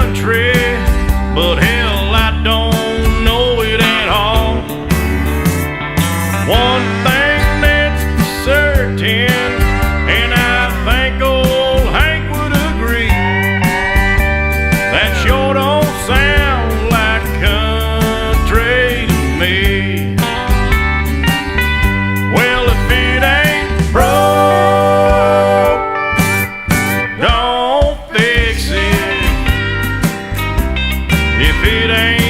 country, but hell, I don't know it at all. One thing that's for certain, and I think old Hank would agree, that sure don't sound like country to me. Well, if it ain't broke, don't fix it. If it ain't